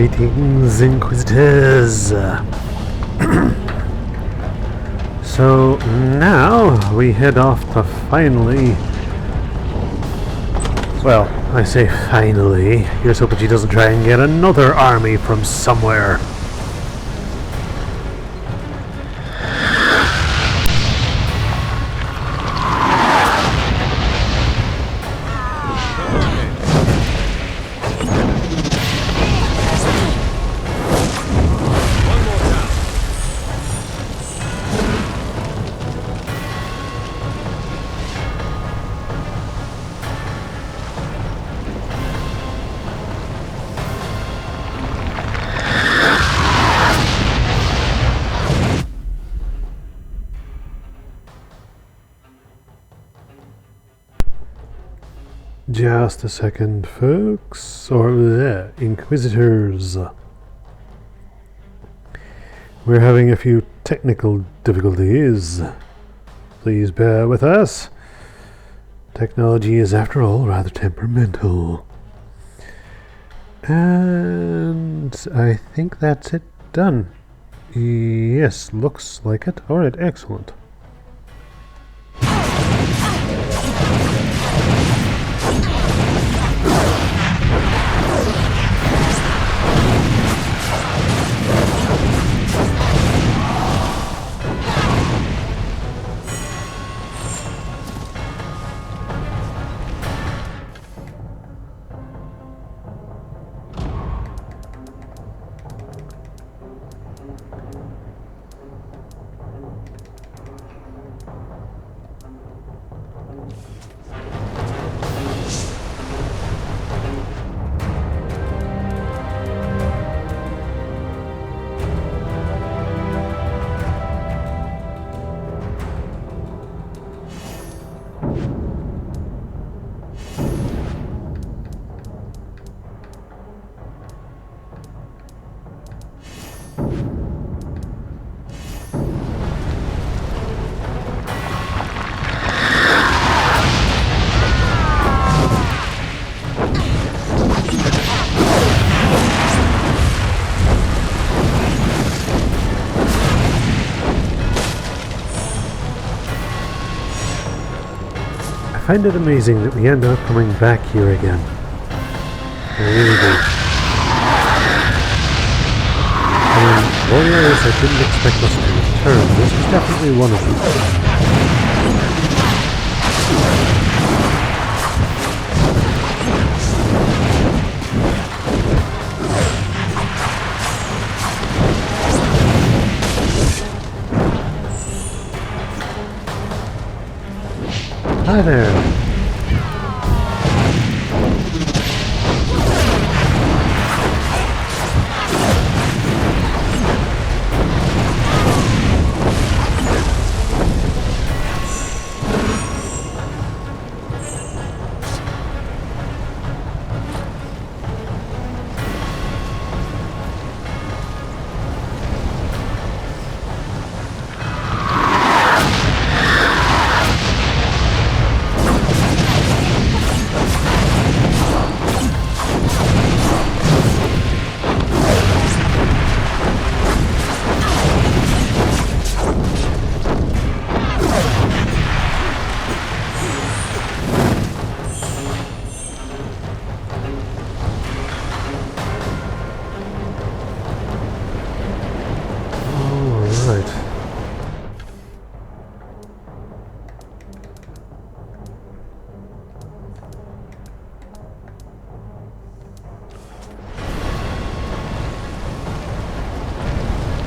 Greetings, Inquisitors! So now we head off to finally... Well, I say finally. Here's hoping she doesn't try and get another army from somewhere. Just a second, folks, or Inquisitors. We're having a few technical difficulties. Please bear with us. Technology is, after all, rather temperamental. And I think that's it done. Yes, looks like it. Alright, excellent. I find it amazing that we end up coming back here again. I really do. I mean, warriors I didn't expect us to return. This is definitely one of them. Hi there.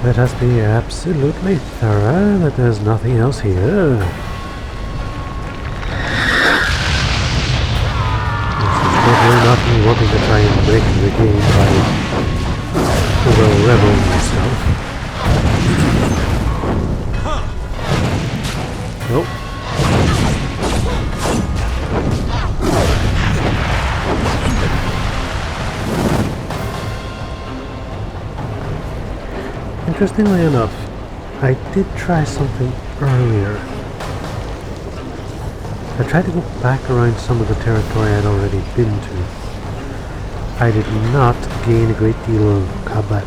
Let us be absolutely thorough that there's nothing else here. This is definitely not me wanting to try and break the game by over-leveling myself. Nope. Interestingly enough, I did try something earlier. I tried to go back around some of the territory I'd already been to. I did not gain a great deal of combat.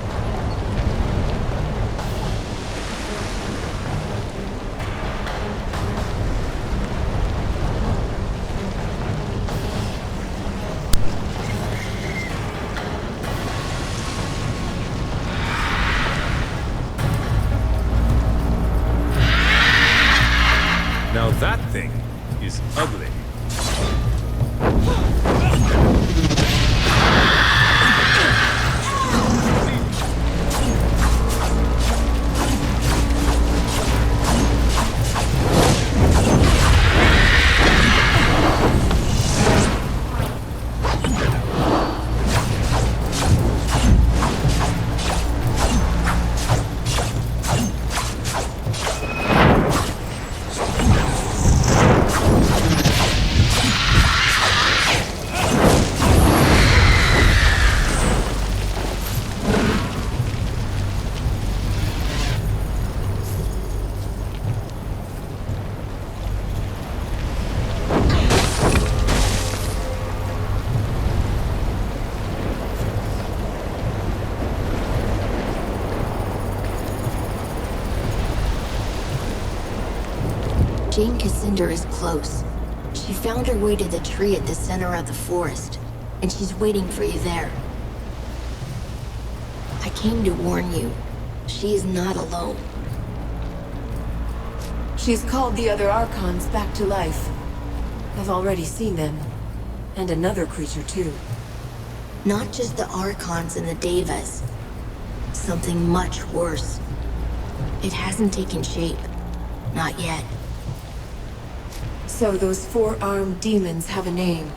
Now that thing is ugly. Jane Cassandra is close. She found her way to the tree at the center of the forest, and she's waiting for you there. I came to warn you. She is not alone. She's called the other Archons back to life. I've already seen them. And another creature too. Not just the Archons and the Devas. Something much worse. It hasn't taken shape. Not yet. So those four-armed demons have a name.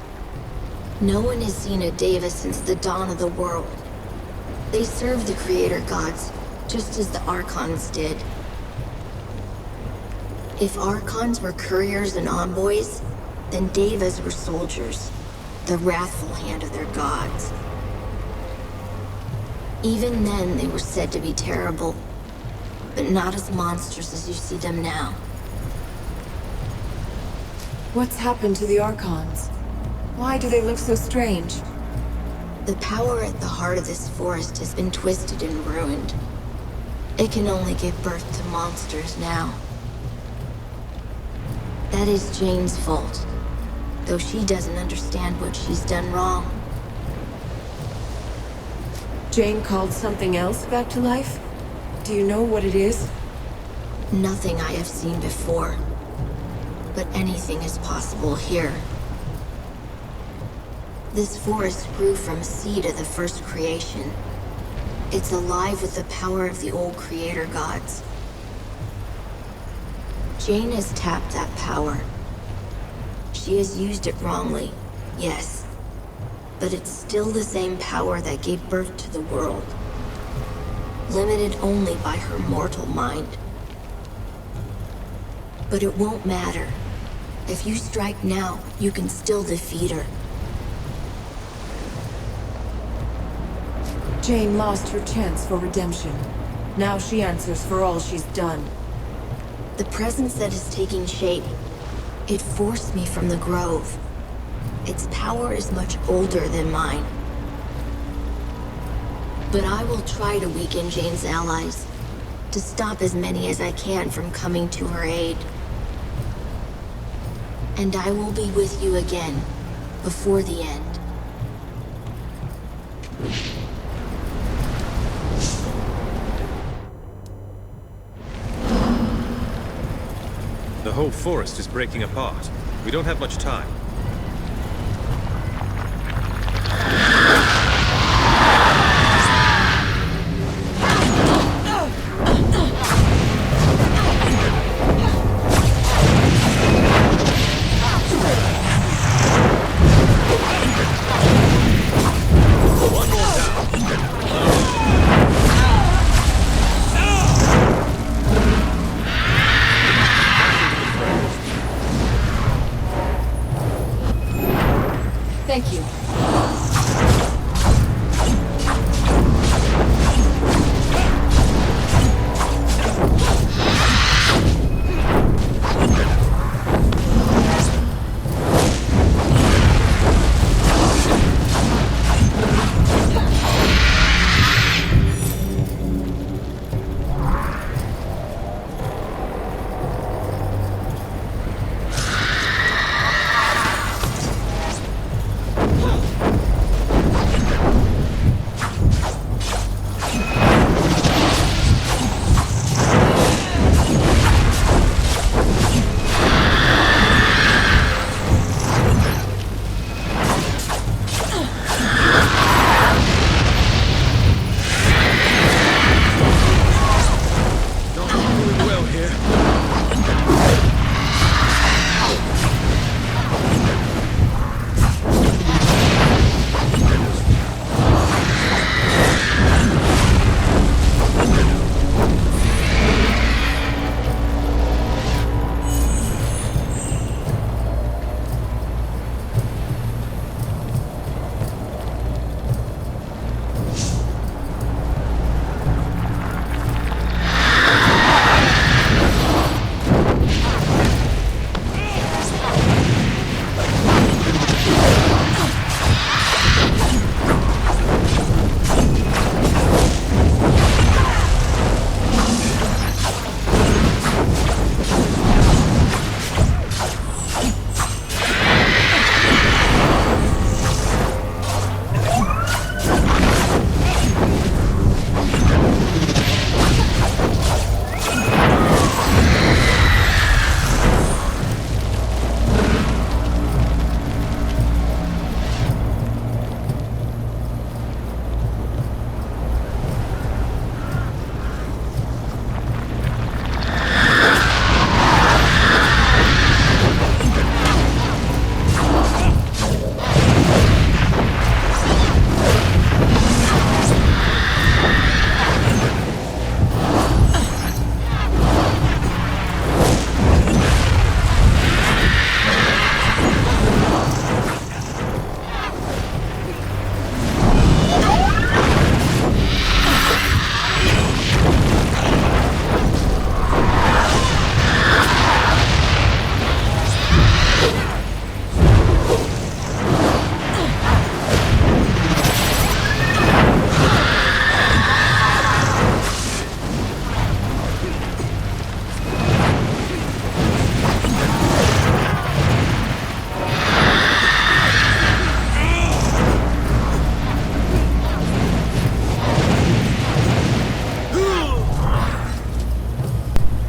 No one has seen a Deva since the dawn of the world. They serve the Creator Gods, just as the Archons did. If Archons were couriers and envoys, then Devas were soldiers, the wrathful hand of their gods. Even then, they were said to be terrible, but not as monsters as you see them now. What's happened to the Archons? Why do they look so strange? The power at the heart of this forest has been twisted and ruined. It can only give birth to monsters now. That is Jane's fault, though she doesn't understand what she's done wrong. Jane called something else back to life? Do you know what it is? Nothing I have seen before. But anything is possible here. This forest grew from a seed of the first creation. It's alive with the power of the old Creator Gods. Jane has tapped that power. She has used it wrongly, yes. But it's still the same power that gave birth to the world. Limited only by her mortal mind. But it won't matter. If you strike now, you can still defeat her. Jane lost her chance for redemption. Now she answers for all she's done. The presence that is taking shape, it forced me from the grove. Its power is much older than mine. But I will try to weaken Jane's allies, to stop as many as I can from coming to her aid. And I will be with you again, before the end. The whole forest is breaking apart. We don't have much time.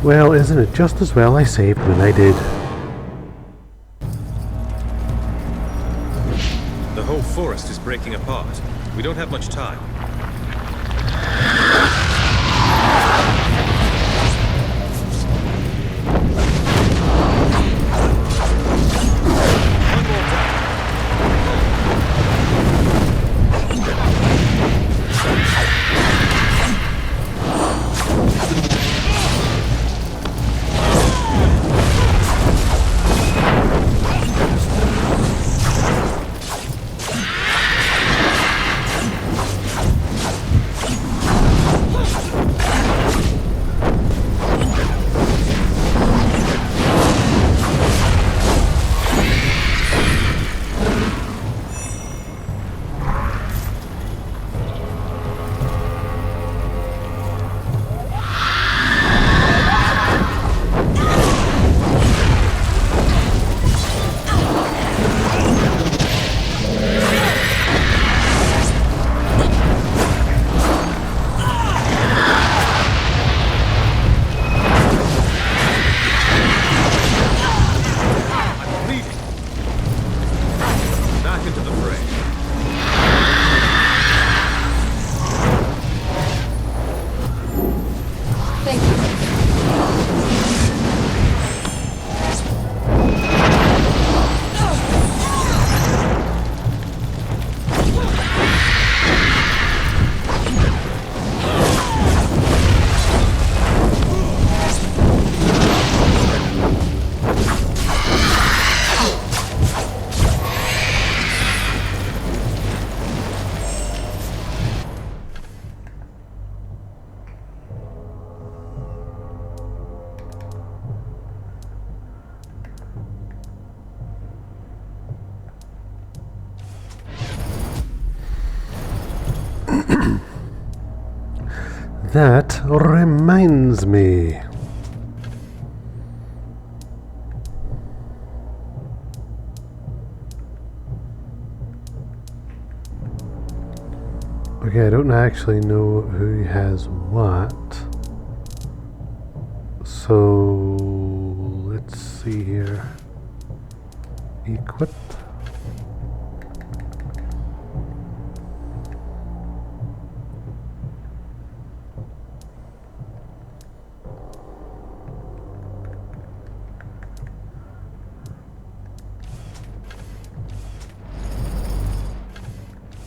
Well, isn't it just as well I saved when I did? The whole forest is breaking apart. We don't have much time. That reminds me. Okay, I don't actually know who has what. So let's see here. Equip.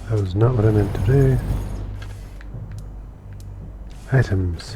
That was not what I meant to do. Items.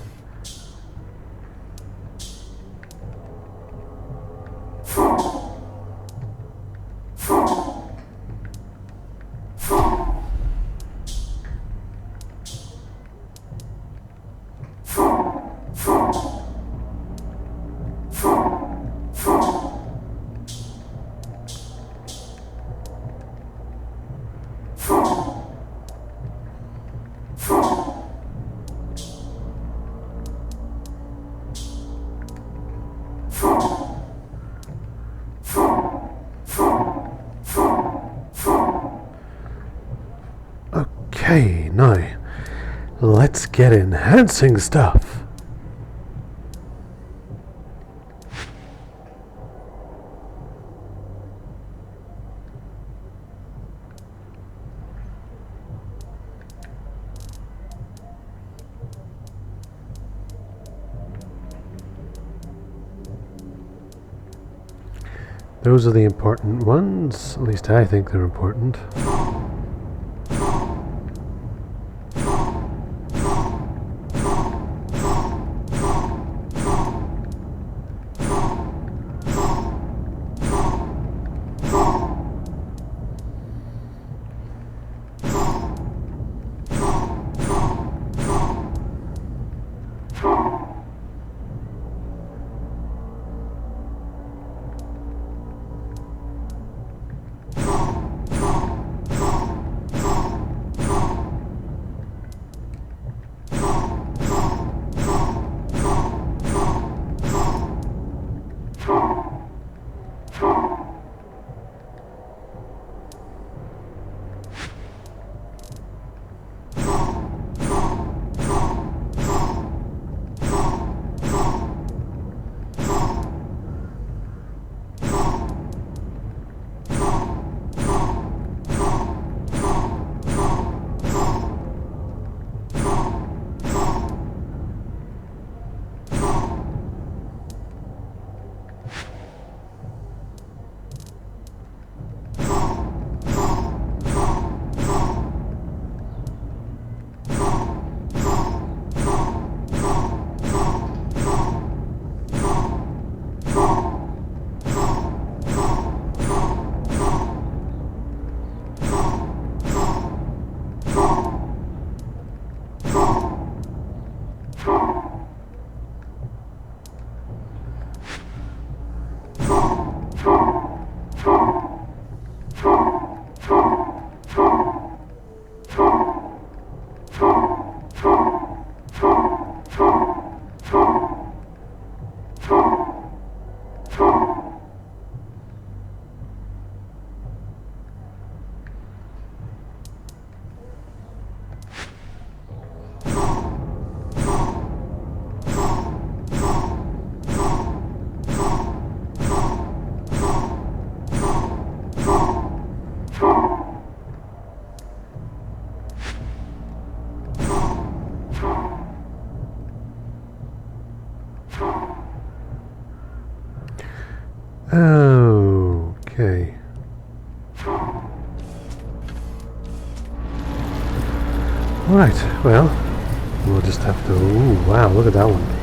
Okay, now let's get enhancing stuff. Those are the important ones, at least I think they're important. Okay. Right, well, we'll just have to... Ooh, wow, look at that one.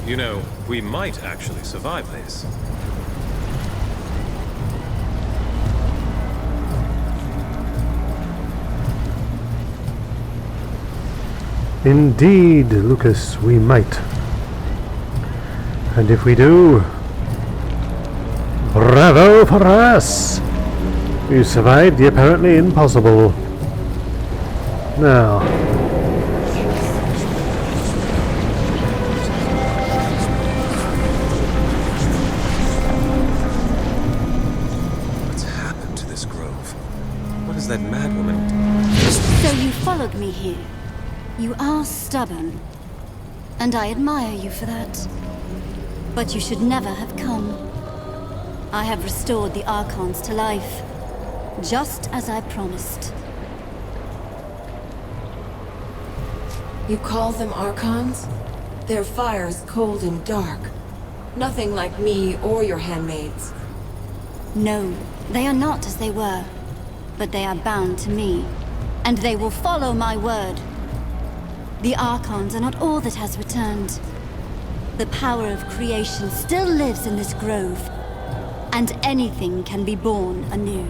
You know, we might actually survive this. Indeed, Lucas, we might. And if we do, bravo for us! You survived the apparently impossible. Now, what's happened to this grove? What is that madwoman? So you followed me here. You are stubborn. And I admire you for that. But you should never have come. I have restored the Archons to life, just as I promised. You call them Archons? Their fire is cold and dark. Nothing like me or your handmaids. No, they are not as they were. But they are bound to me. And they will follow my word. The Archons are not all that has returned. The power of creation still lives in this grove. And anything can be born anew.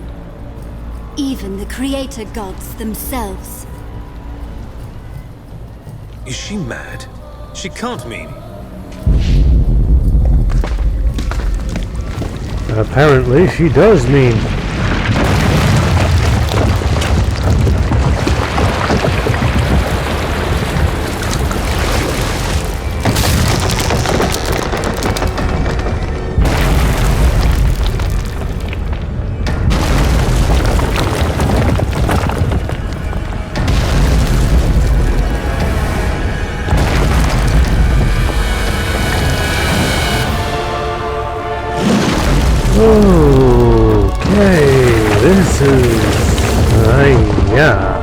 Even the creator gods themselves. Is she mad? She can't mean... Apparently, she does mean. Okay, this is... yeah.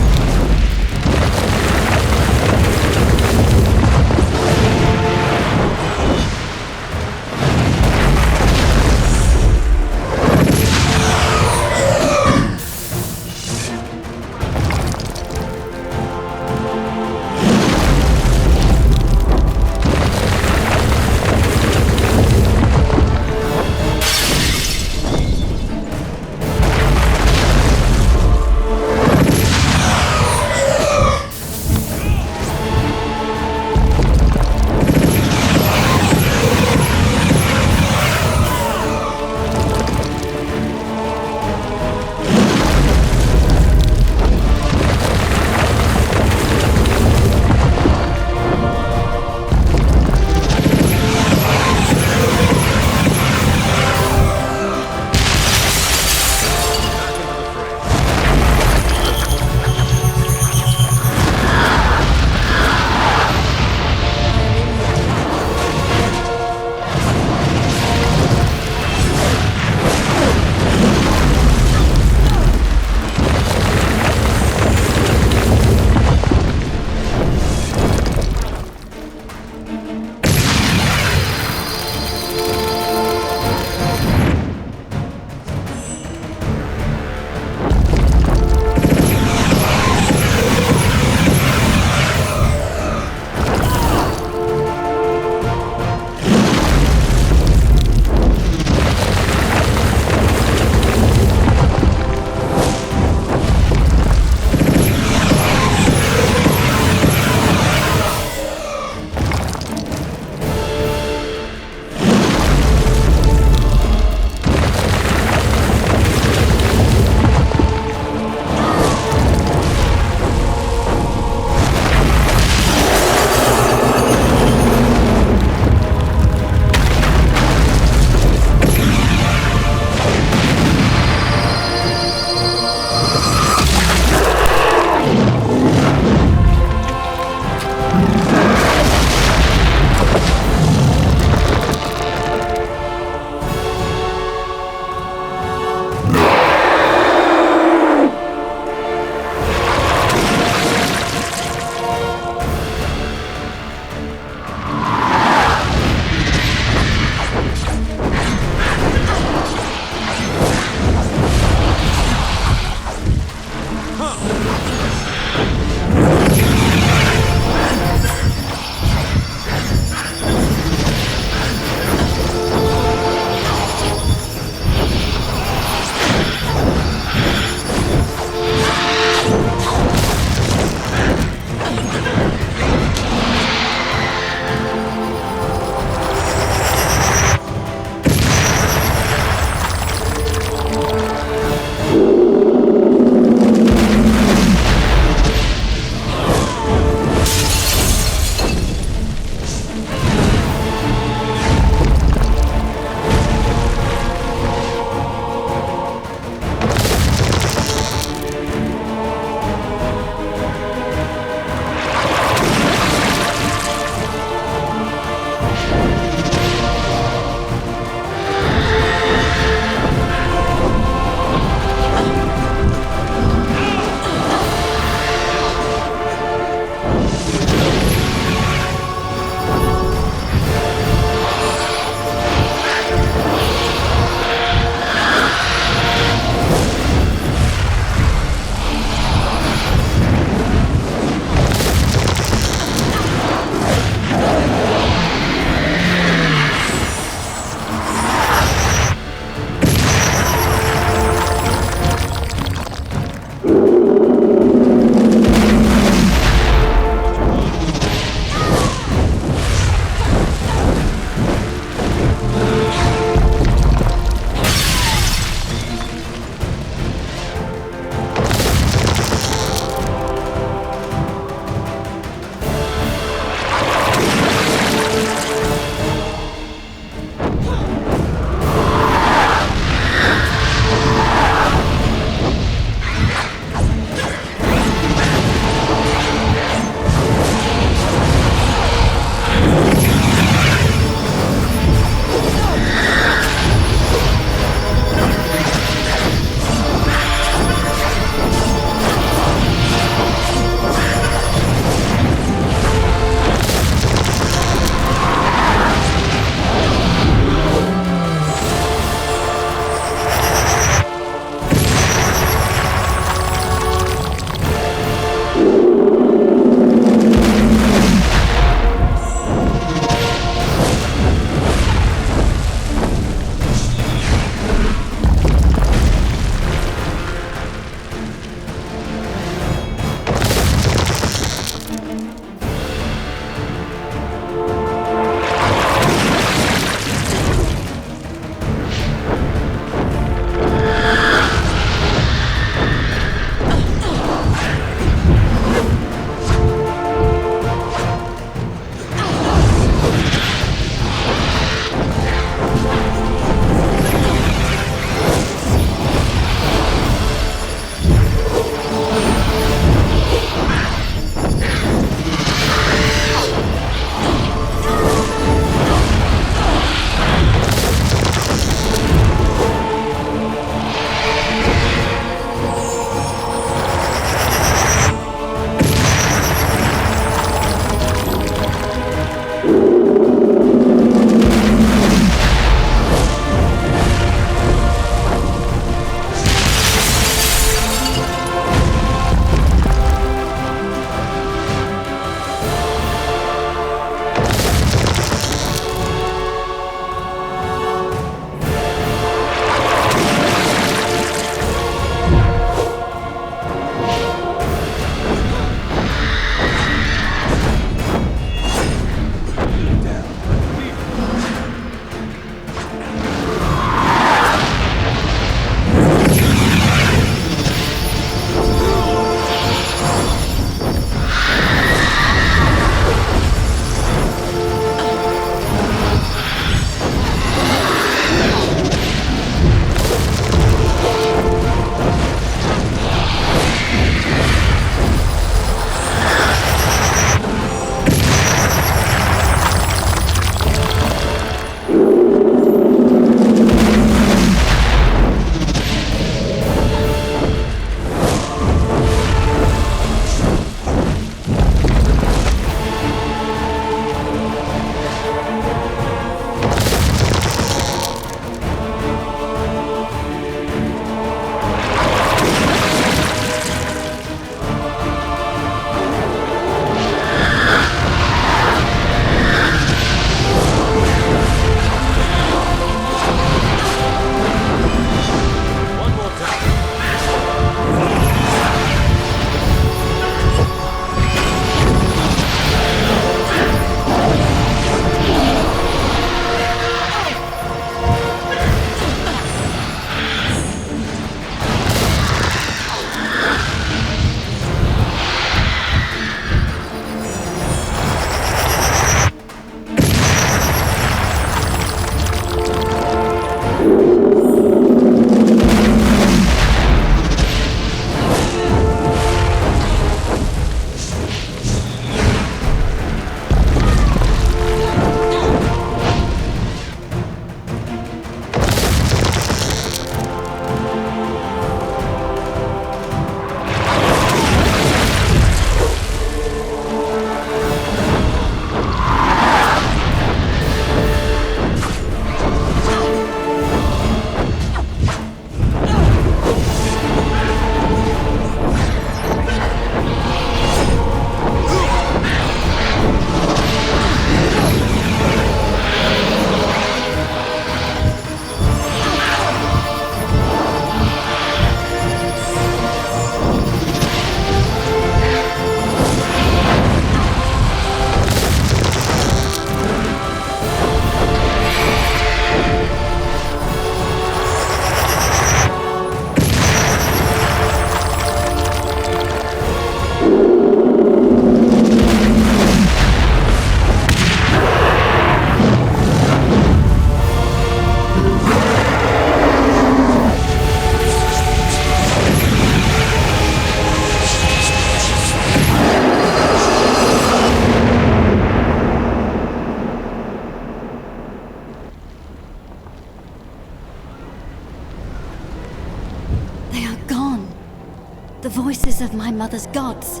voices of my mother's gods.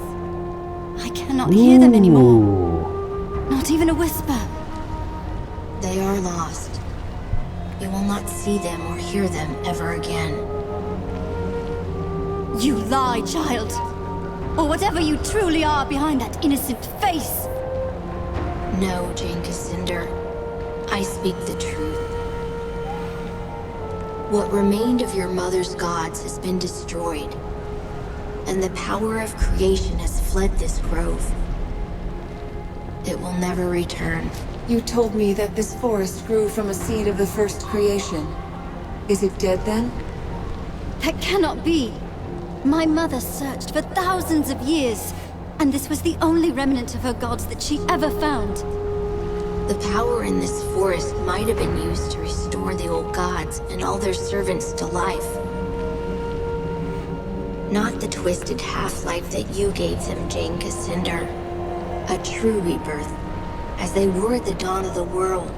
I cannot hear them anymore. Ooh. Not even a whisper. They are lost. You will not see them or hear them ever again. You lie, child. Or whatever you truly are behind that innocent face. No, Jane Cassander. I speak the truth. What remained of your mother's gods has been destroyed, and the power of creation has fled this grove. It will never return. You told me that this forest grew from a seed of the first creation. Is it dead then? That cannot be. My mother searched for thousands of years, and this was the only remnant of her gods that she ever found. The power in this forest might have been used to restore the old gods and all their servants to life. Not the twisted half-life that you gave them, Jane Cassander. A true rebirth, as they were at the dawn of the world.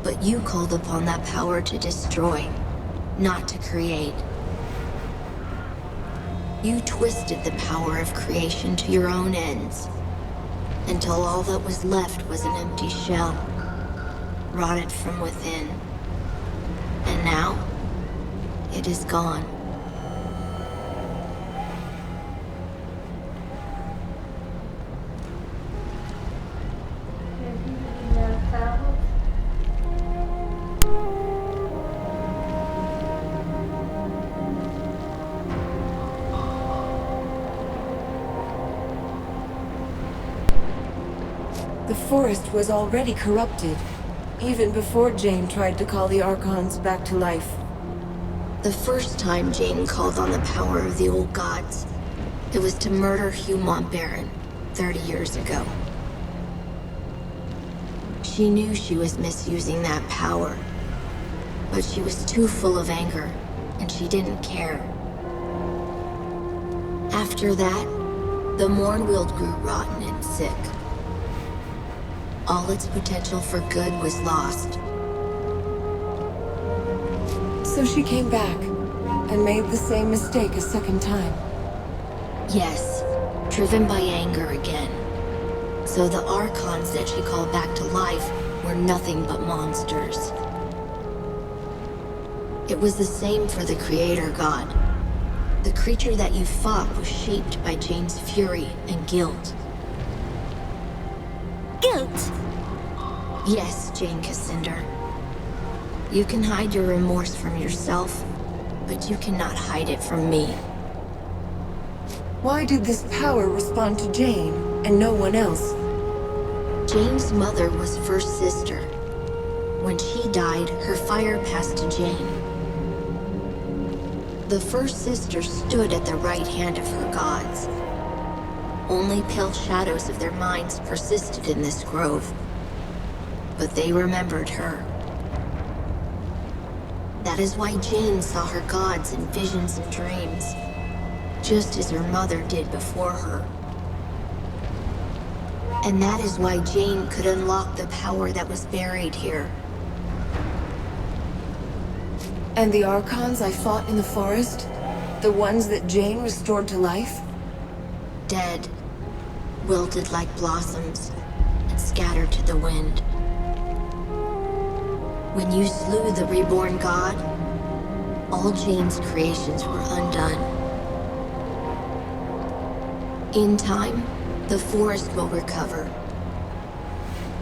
But you called upon that power to destroy, not to create. You twisted the power of creation to your own ends, until all that was left was an empty shell, rotted from within. And now, it is gone. The forest was already corrupted, even before Jane tried to call the Archons back to life. The first time Jane called on the power of the old gods, it was to murder Hugh Montbaron 30 years ago. She knew she was misusing that power, but she was too full of anger, and she didn't care. After that, the Mournweald grew rotten and sick. All its potential for good was lost. So she came back, and made the same mistake a second time. Yes, driven by anger again. So the Archons that she called back to life were nothing but monsters. It was the same for the Creator God. The creature that you fought was shaped by Jane's fury and guilt. Guilt! Yes, Jane Cassander. You can hide your remorse from yourself, but you cannot hide it from me. Why did this power respond to Jane, and no one else? Jane's mother was first sister. When she died, her fire passed to Jane. The first sister stood at the right hand of her gods. Only pale shadows of their minds persisted in this grove. But they remembered her. That is why Jane saw her gods in visions and dreams, just as her mother did before her. And that is why Jane could unlock the power that was buried here. And the Archons I fought in the forest? The ones that Jane restored to life? Dead, wilted like blossoms, and scattered to the wind. When you slew the reborn god, all Jane's creations were undone. In time, the forest will recover.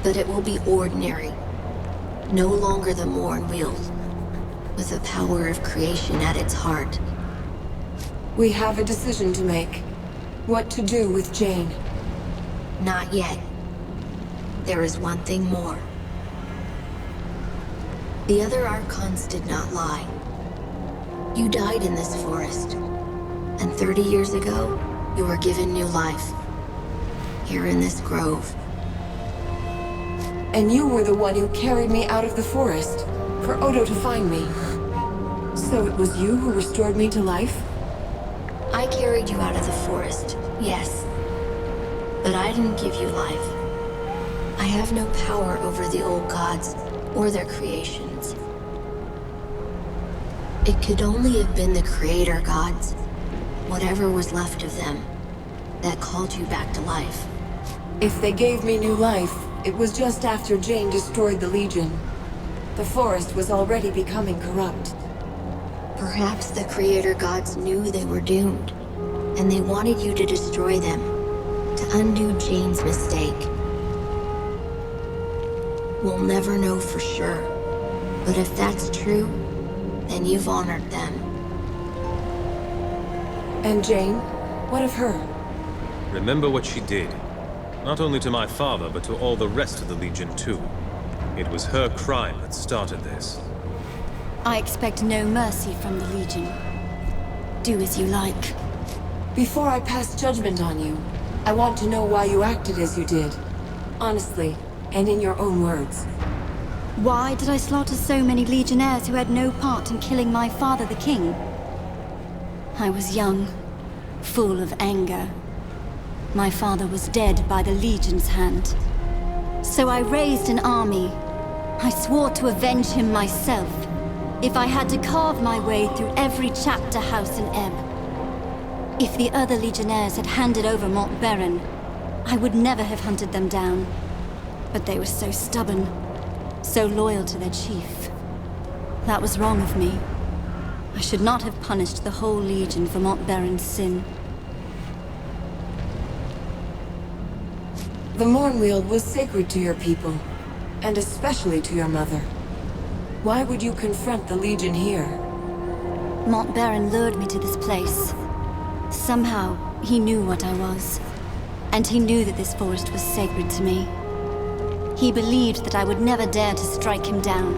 But it will be ordinary, no longer the Mournweald, with the power of creation at its heart. We have a decision to make. What to do with Jane. Not yet. There is one thing more. The other Archons did not lie. You died in this forest, and 30 years ago, you were given new life. Here in this grove. And you were the one who carried me out of the forest, for Odo to find me. So it was you who restored me to life? I carried you out of the forest, yes. But I didn't give you life. I have no power over the old gods or their creations. It could only have been the creator gods, whatever was left of them, that called you back to life. If they gave me new life, it was just after Jane destroyed the Legion. The forest was already becoming corrupt. Perhaps the creator gods knew they were doomed, and they wanted you to destroy them, to undo Jane's mistake. We'll never know for sure, but if that's true, then you've honored them. And Jane? What of her? Remember what she did. Not only to my father, but to all the rest of the Legion too. It was her crime that started this. I expect no mercy from the Legion. Do as you like. Before I pass judgment on you, I want to know why you acted as you did. Honestly, and in your own words. Why did I slaughter so many Legionnaires who had no part in killing my father, the king? I was young, full of anger. My father was dead by the Legion's hand. So I raised an army. I swore to avenge him myself, if I had to carve my way through every chapter house in Ebb. If the other Legionnaires had handed over Mont Baron, I would never have hunted them down. But they were so stubborn, so loyal to their chief. That was wrong of me. I should not have punished the whole Legion for Mont Baron's sin. The Mournweald was sacred to your people, and especially to your mother. Why would you confront the Legion here? Mont Baron lured me to this place. Somehow, he knew what I was. And he knew that this forest was sacred to me. He believed that I would never dare to strike him down.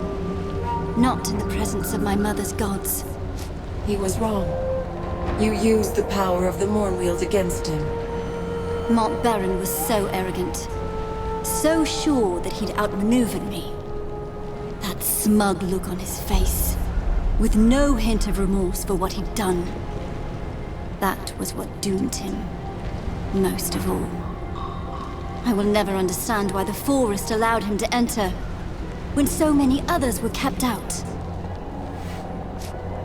Not in the presence of my mother's gods. He was wrong. You used the power of the Mournweald against him. Mont Baron was so arrogant. So sure that he'd outmaneuvered me. That smug look on his face, with no hint of remorse for what he'd done. That was what doomed him, most of all. I will never understand why the forest allowed him to enter, when so many others were kept out.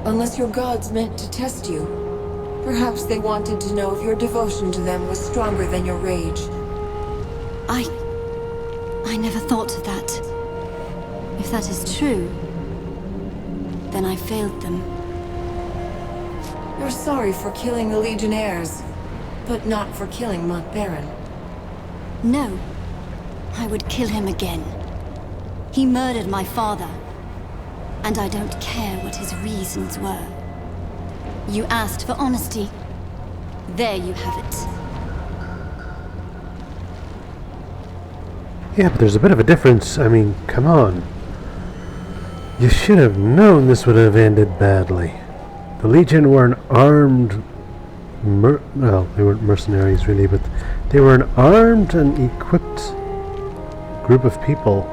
Unless your gods meant to test you. Perhaps they wanted to know if your devotion to them was stronger than your rage. I never thought of that. If that is true, then I failed them. You're sorry for killing the Legionnaires, but not for killing Mont Baron. No, I would kill him again. He murdered my father, and I don't care what his reasons were. You asked for honesty. There you have it. Yeah, but there's a bit of a difference. I mean, come on. You should have known this would have ended badly. The Legion were an armed... well, they weren't mercenaries really, but they were an armed and equipped group of people.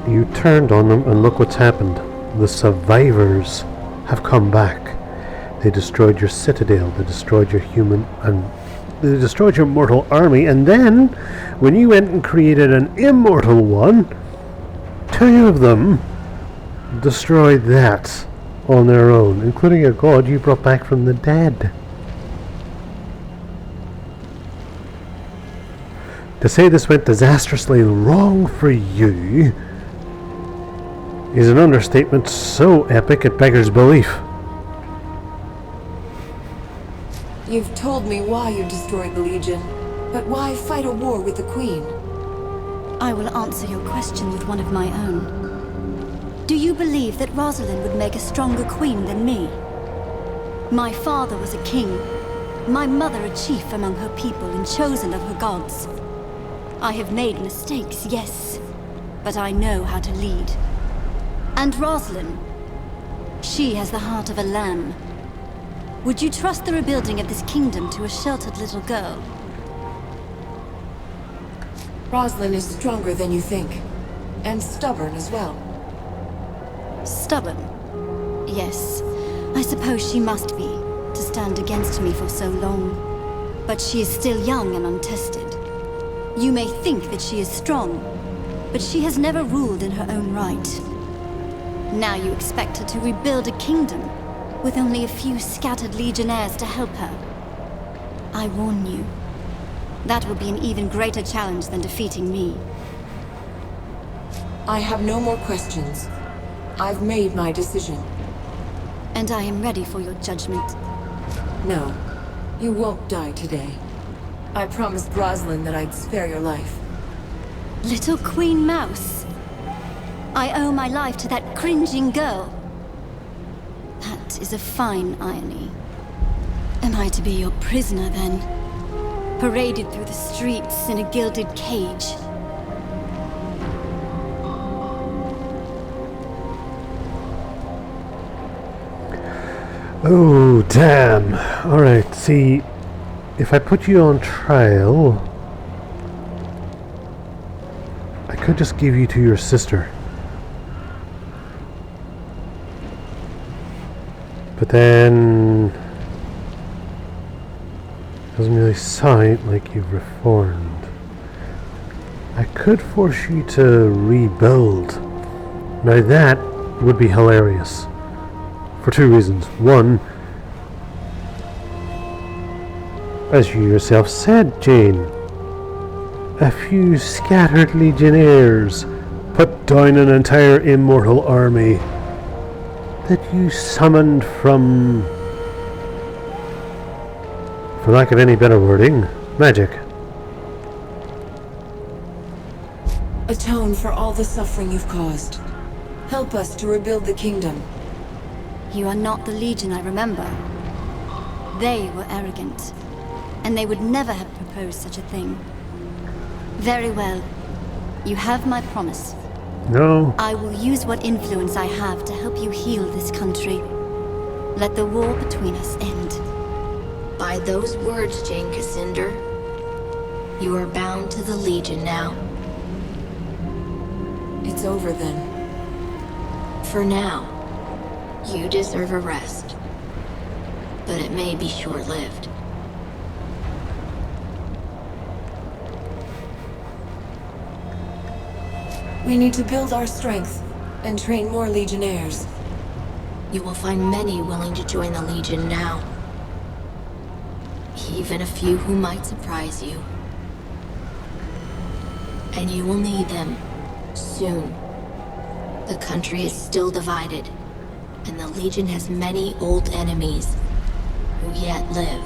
You turned on them and look what's happened. The survivors have come back. They destroyed your citadel, they destroyed your human and they destroyed your mortal army, and then when you went and created an immortal one, 2 of them destroyed that on their own, including a god you brought back from the dead. To say this went disastrously wrong for you is an understatement so epic it beggars belief. You've told me why you destroyed the Legion, but why fight a war with the Queen? I will answer your question with one of my own. Do you believe that Rosalind would make a stronger queen than me? My father was a king, my mother a chief among her people and chosen of her gods. I have made mistakes, yes, but I know how to lead. And Rosalind, she has the heart of a lamb. Would you trust the rebuilding of this kingdom to a sheltered little girl? Rosalind is stronger than you think, and stubborn as well. Stubborn? Yes, I suppose she must be, to stand against me for so long. But she is still young and untested. You may think that she is strong, but she has never ruled in her own right. Now you expect her to rebuild a kingdom, with only a few scattered legionnaires to help her. I warn you, that will be an even greater challenge than defeating me. I have no more questions. I've made my decision. And I am ready for your judgment. No, you won't die today. I promised Rosalind that I'd spare your life. Little Queen Mouse. I owe my life to that cringing girl. That is a fine irony. Am I to be your prisoner, then? Paraded through the streets in a gilded cage? Oh, damn. Alright, see, if I put you on trial, I could just give you to your sister. But then, doesn't really sound like you've reformed. I could force you to rebuild. Now that would be hilarious. For two reasons. One, as you yourself said, Jane, a few scattered legionnaires put down an entire immortal army that you summoned from, for lack of any better wording, magic. Atone for all the suffering you've caused. Help us to rebuild the kingdom. You are not the Legion I remember. They were arrogant, and they would never have proposed such a thing. Very well. You have my promise. No. I will use what influence I have to help you heal this country. Let the war between us end. By those words, Jane Cassander, you are bound to the Legion now. It's over then. For now, you deserve a rest. But it may be short-lived. We need to build our strength and train more legionnaires. You will find many willing to join the Legion now. Even a few who might surprise you. And you will need them soon. The country is still divided, and the Legion has many old enemies who yet live.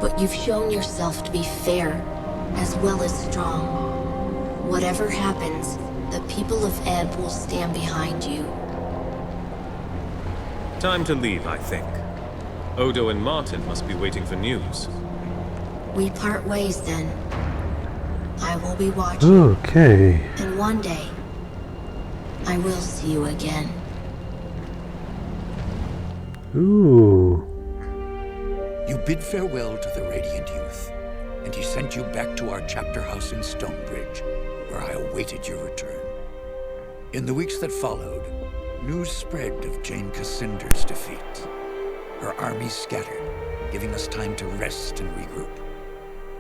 But you've shown yourself to be fair as well as strong. Whatever happens, the people of Ebb will stand behind you. Time to leave, I think. Odo and Martin must be waiting for news. We part ways then. I will be watching. Okay. And one day, I will see you again. Ooh. You bid farewell to the Radiant Youth, and he sent you back to our chapter house in Stonebridge, where I awaited your return. In the weeks that followed, news spread of Jane Cassander's defeat. Her army scattered, giving us time to rest and regroup.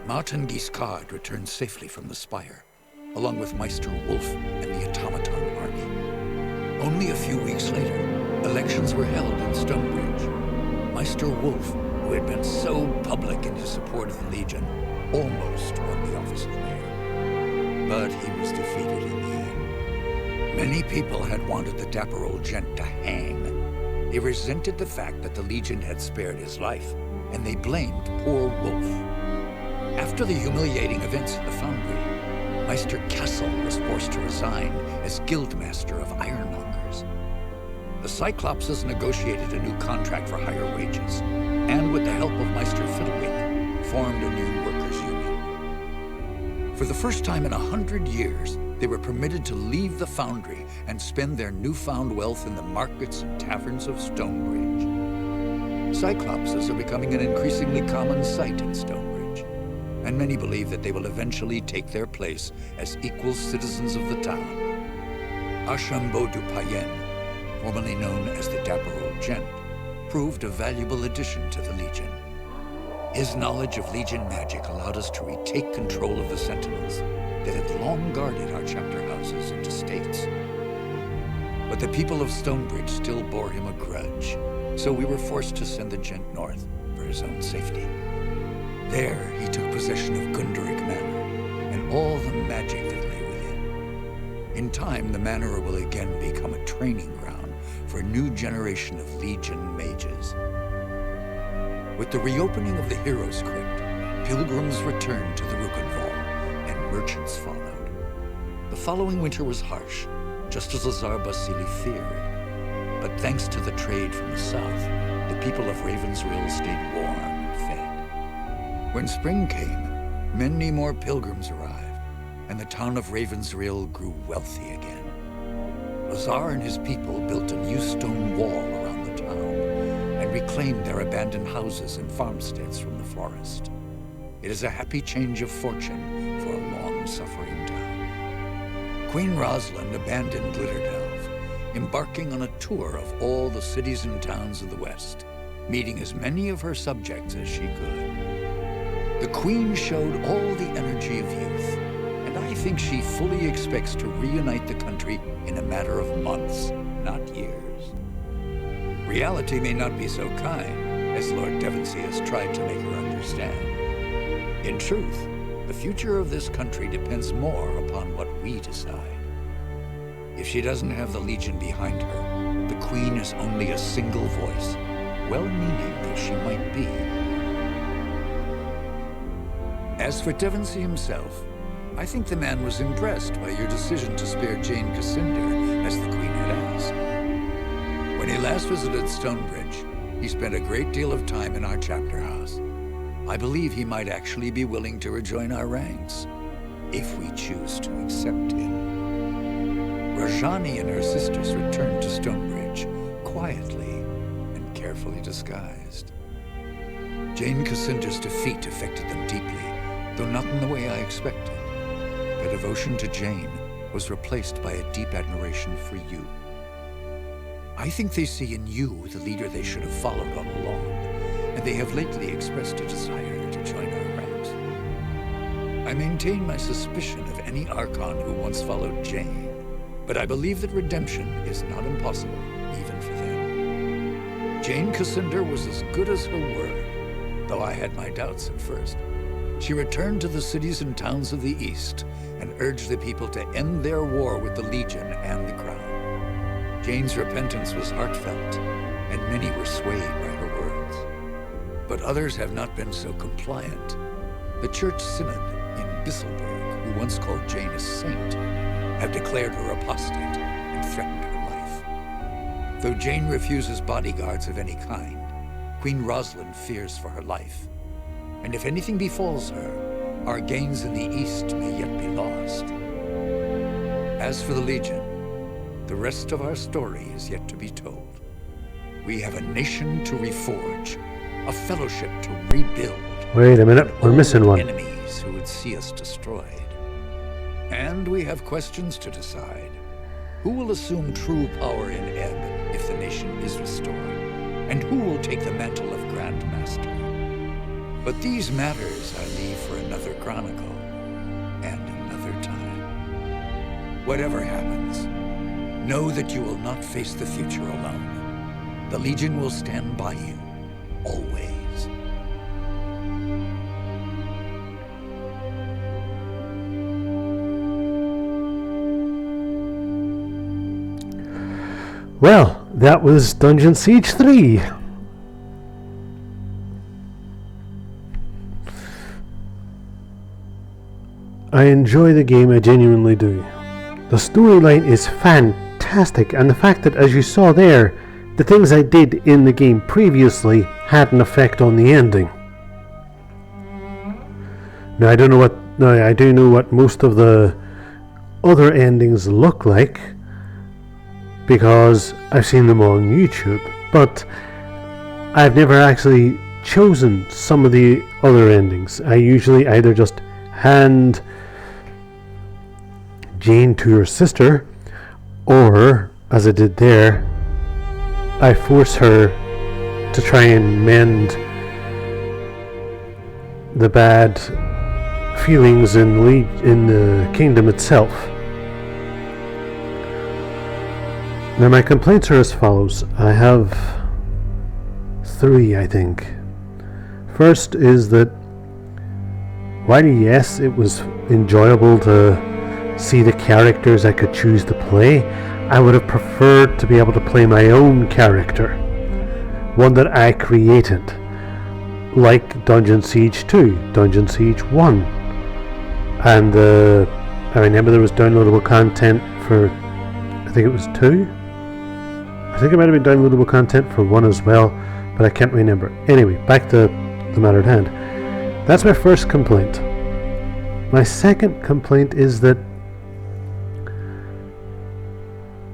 Martin Guiscard returned safely from the Spire, along with Meister Wolf and the Automaton army. Only a few weeks later, elections were held in Stonebridge. Meister Wolf, who had been so public in his support of the Legion, almost won the office of mayor. But he was defeated in the end. Many people had wanted the dapper old gent to hang. They resented the fact that the Legion had spared his life, and they blamed poor Wolf. After the humiliating events at the Foundry, Meister Kessel was forced to resign as Guildmaster of Ironmongers. The Cyclopses negotiated a new contract for higher wages, and with the help of Meister Fiddlewick, formed a new workers' union. For the first time in 100 years, they were permitted to leave the Foundry and spend their newfound wealth in the markets and taverns of Stonebridge. Cyclopses are becoming an increasingly common sight in Stonebridge, and many believe that they will eventually take their place as equal citizens of the town. Archambault du Payen, formerly known as the Dapper Old Gent, proved a valuable addition to the Legion. His knowledge of Legion magic allowed us to retake control of the Sentinels that had long guarded our chapter houses and estates. But the people of Stonebridge still bore him a grudge, so we were forced to send the gent north for his own safety. There, he took possession of Gunderic Manor, and all the magic that lay within. In time, the manor will again become a training ground for a new generation of Legion mages. With the reopening of the Heroes' Crypt, pilgrims returned to the Rukenval, and merchants followed. The following winter was harsh, just as Lazar Basili feared. But thanks to the trade from the south, the people of Ravensrill stayed warm and fed. When spring came, many more pilgrims arrived, and the town of Ravensrill grew wealthy again. Lazar and his people built a new stone wall around the town, and reclaimed their abandoned houses and farmsteads from the forest. It is a happy change of fortune for a long-suffering town. Queen Rosalind abandoned Glitterdelve, embarking on a tour of all the cities and towns of the West, meeting as many of her subjects as she could. The Queen showed all the energy of youth, and I think she fully expects to reunite the country in a matter of months, not years. Reality may not be so kind, as Lord Devonsey has tried to make her understand. In truth, the future of this country depends more upon what we decide. If she doesn't have the Legion behind her, the Queen is only a single voice, well-meaning though she might be. As for Devonsey himself, I think the man was impressed by your decision to spare Jane Cassinder, as the Queen had asked. When he last visited Stonebridge, he spent a great deal of time in our chapter house. I believe he might actually be willing to rejoin our ranks, if we choose to accept him. Rajani and her sisters returned to Stonebridge, quietly and carefully disguised. Jane Cassinder's defeat affected them deeply, though not in the way I expected. Their devotion to Jane was replaced by a deep admiration for you. I think they see in you the leader they should have followed all along, and they have lately expressed a desire to join our ranks. I maintain my suspicion of any Archon who once followed Jane, but I believe that redemption is not impossible, even for them. Jane Cassinder was as good as her word, though I had my doubts at first. She returned to the cities and towns of the East and urged the people to end their war with the Legion and the Crown. Jane's repentance was heartfelt, and many were swayed by her words. But others have not been so compliant. The Church Synod in Bisselberg, who once called Jane a saint, have declared her apostate and threatened her life. Though Jane refuses bodyguards of any kind, Queen Rosalind fears for her life. And if anything befalls her, our gains in the East may yet be lost. As for the Legion, the rest of our story is yet to be told. We have a nation to reforge, a fellowship to rebuild. Wait a minute, we're missing one. Enemies who would see us destroyed. And we have questions to decide. Who will assume true power in Ebb if the nation is restored? And who will take the mantle of Grand Master? But these matters I leave for another chronicle and another time. Whatever happens, know that you will not face the future alone. The Legion will stand by you, always. Well, that was Dungeon Siege 3. I enjoy the game, I genuinely do. The storyline is fantastic, and the fact that, as you saw there, the things I did in the game previously had an effect on the ending. Now I do know what most of the other endings look like, because I've seen them on YouTube, but I've never actually chosen some of the other endings. I usually either just hand Jane to her sister, or, as I did there, I force her to try and mend the bad feelings in the kingdom itself. Now my complaints are as follows. I have 3, I think. First is that while yes, it was enjoyable to see the characters I could choose to play, I would have preferred to be able to play my own character, one that I created, like Dungeon Siege 2, Dungeon Siege 1, and I remember there was downloadable content for, I think it was 2? I think it might have been downloadable content for 1 as well, but I can't remember. Anyway, back to the matter at hand. That's my first complaint. My second complaint is that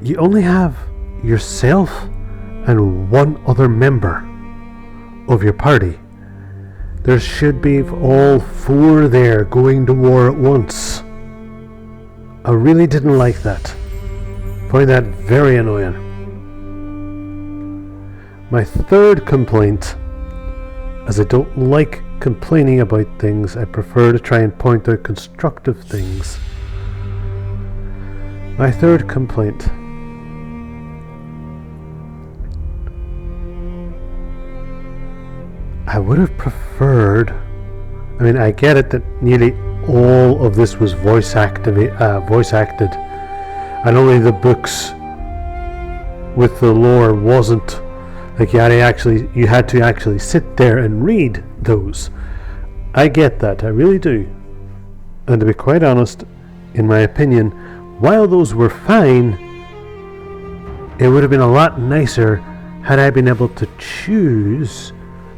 you only have yourself and one other member of your party. There should be all 4 there going to war at once. I really didn't like that. Find that very annoying. My third complaint, as I don't like complaining about things, I prefer to try and point out constructive things. My third complaint. I would have preferred, I mean, I get it that nearly all of this was voice acted, and only the books with the lore wasn't. Like you had to actually sit there and read those. I get that, I really do. And to be quite honest, in my opinion, while those were fine, it would have been a lot nicer had I been able to choose.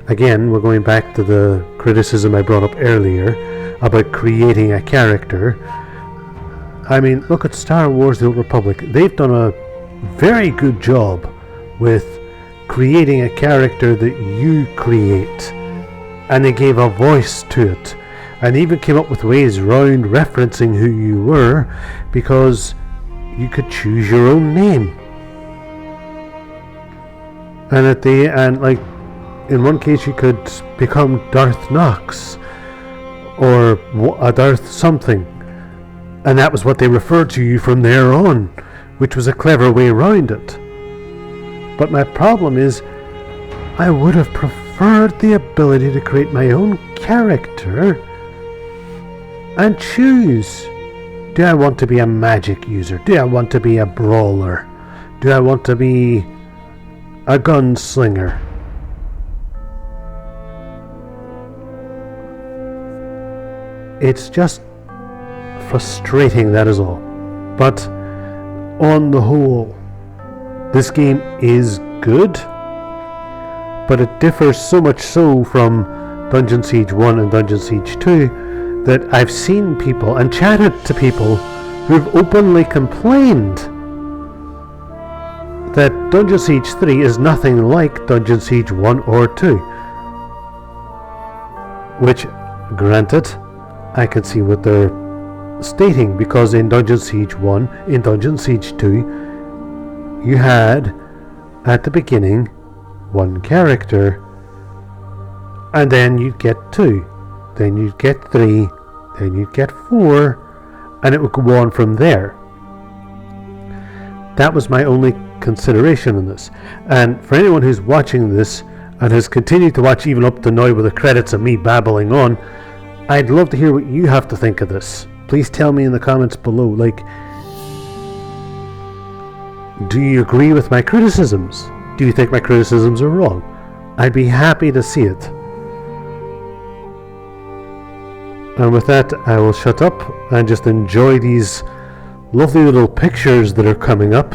Again, we're going back to the criticism I brought up earlier about creating a character. I mean, look at Star Wars The Old Republic. They've done a very good job with creating a character that you create, and they gave a voice to it, and even came up with ways round referencing who you were, because you could choose your own name. And like in one case you could become Darth Nox or a Darth something, and that was what they referred to you from there on, which was a clever way around it. But my problem is, I would have preferred the ability to create my own character and choose. Do I want to be a magic user? Do I want to be a brawler? Do I want to be a gunslinger? It's just frustrating, that is all. But on the whole, this game is good, but it differs so much so from Dungeon Siege 1 and Dungeon Siege 2 that I've seen people and chatted to people who've openly complained that Dungeon Siege 3 is nothing like Dungeon Siege 1 or 2. Which, granted, I can see what they're stating, because in Dungeon Siege 1, in Dungeon Siege 2, you had, at the beginning, 1 character, and then you'd get 2, then you'd get 3, then you'd get 4, and it would go on from there. That was my only consideration in this. And for anyone who's watching this, and has continued to watch even up to now with the credits of me babbling on, I'd love to hear what you have to think of this. Please tell me in the comments below, like, do you agree with my criticisms? Do you think my criticisms are wrong? I'd be happy to see it. And with that, I will shut up and just enjoy these lovely little pictures that are coming up.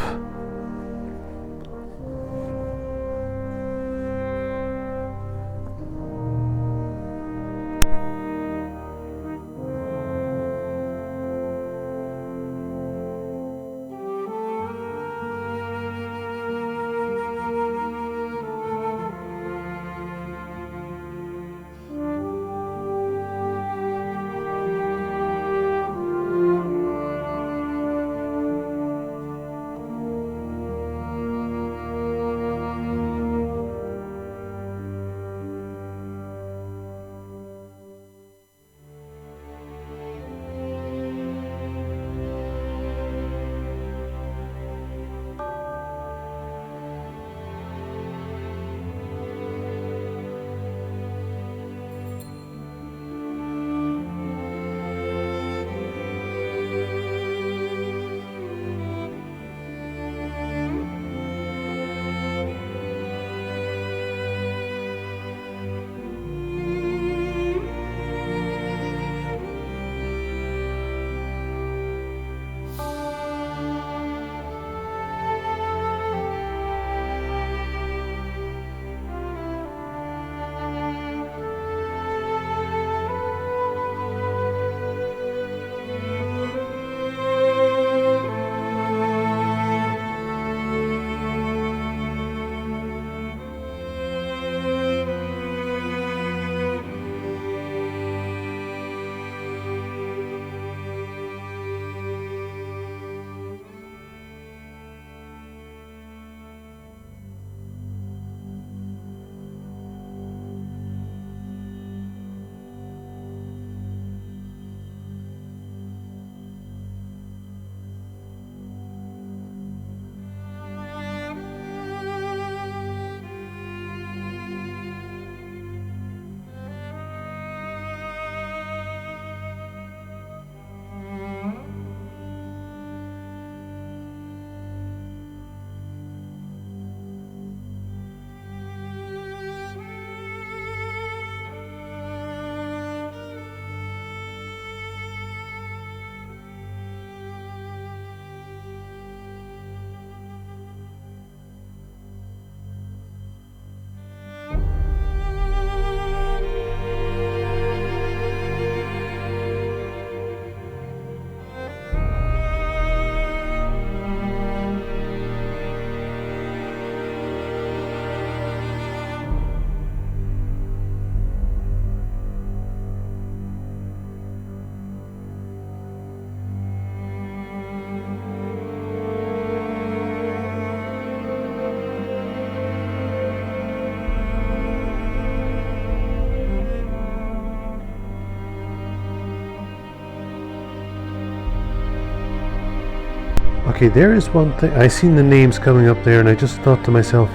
Okay, there is one thing. I seen the names coming up there, and I just thought to myself,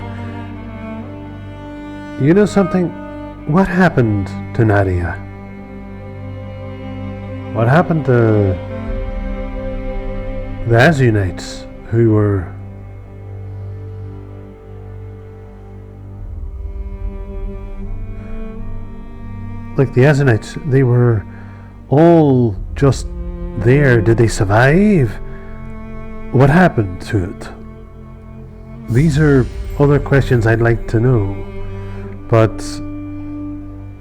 you know something? What happened to Nadia? What happened to the Azunites who were like the Azunites? They were all just there. Did they survive? What happened to it? These are other questions I'd like to know. But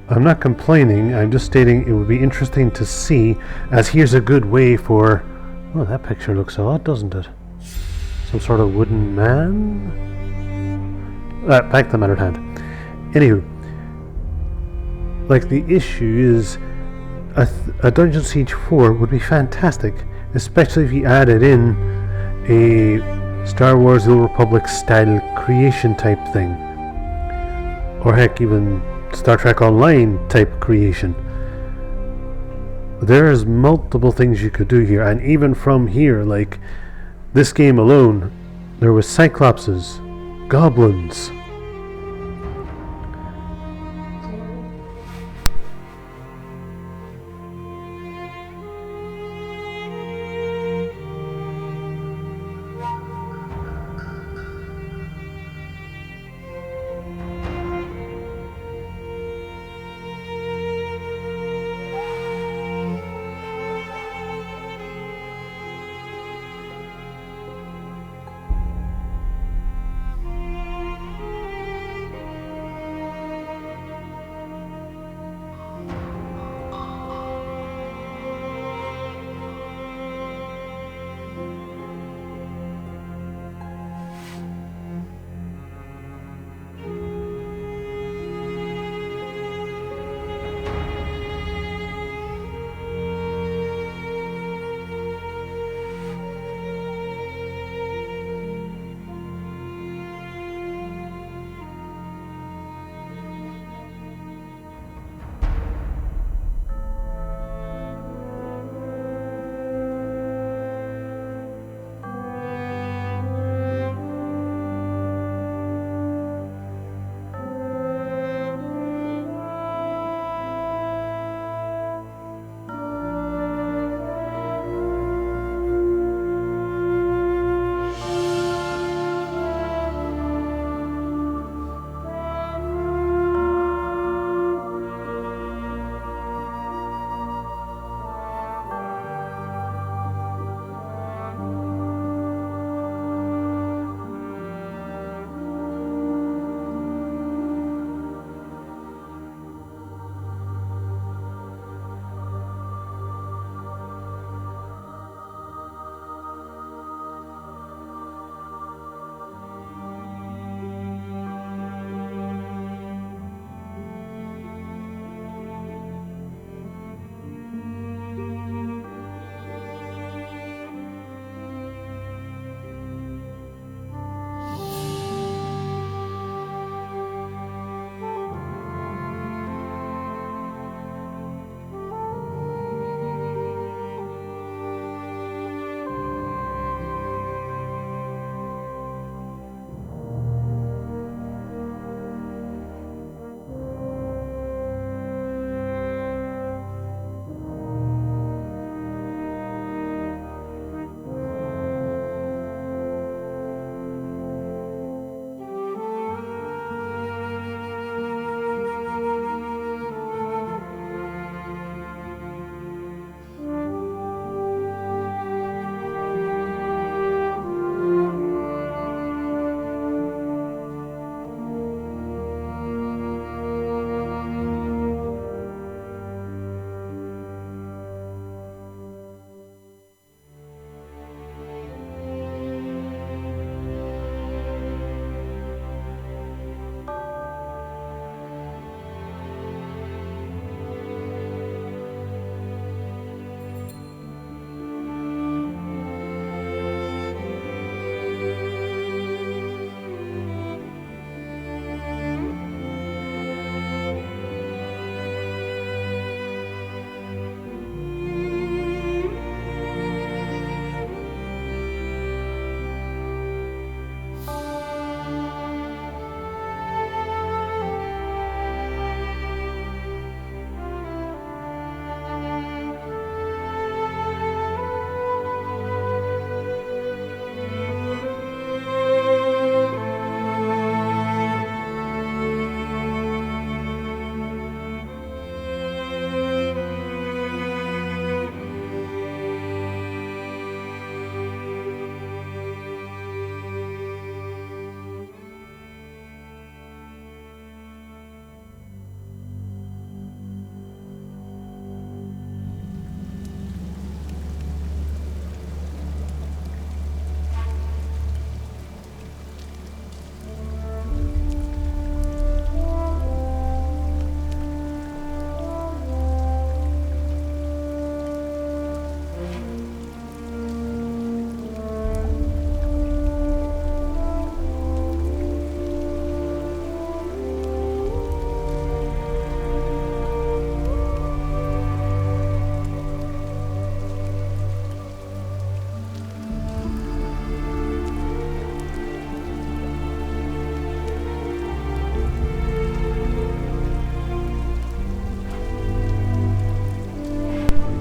I'm not complaining, I'm just stating it would be interesting to see, as here's a good way for... Oh, that picture looks odd, doesn't it? Some sort of wooden man? Back to the mattered hand. Anywho, like the issue is a Dungeon Siege 4 would be fantastic, especially if you added in a Star Wars The Old Republic style creation type thing. Or heck, even Star Trek Online type creation. There's multiple things you could do here, and even from here, like this game alone, there was Cyclopses, Goblins.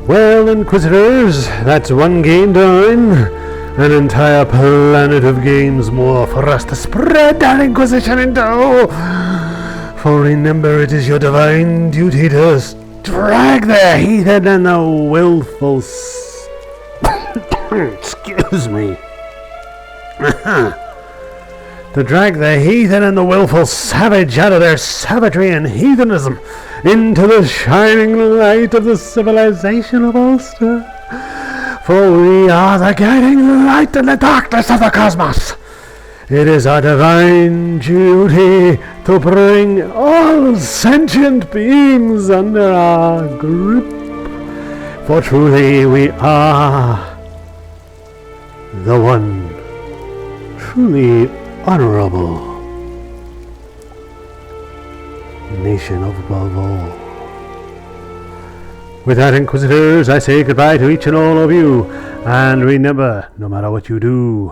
Well, Inquisitors, that's one game done. An entire planet of games more for us to spread that Inquisition into. For remember, it is your divine duty to drag the heathen and the willful excuse me. To drag the heathen and the willful savage out of their savagery and heathenism into the shining light of the civilization of Ulster. For we are the guiding light in the darkness of the cosmos. It is our divine duty to bring all sentient beings under our grip. For truly we are the one truly honorable nation above all. With that, Inquisitors, I say goodbye to each and all of you, and remember, no matter what you do,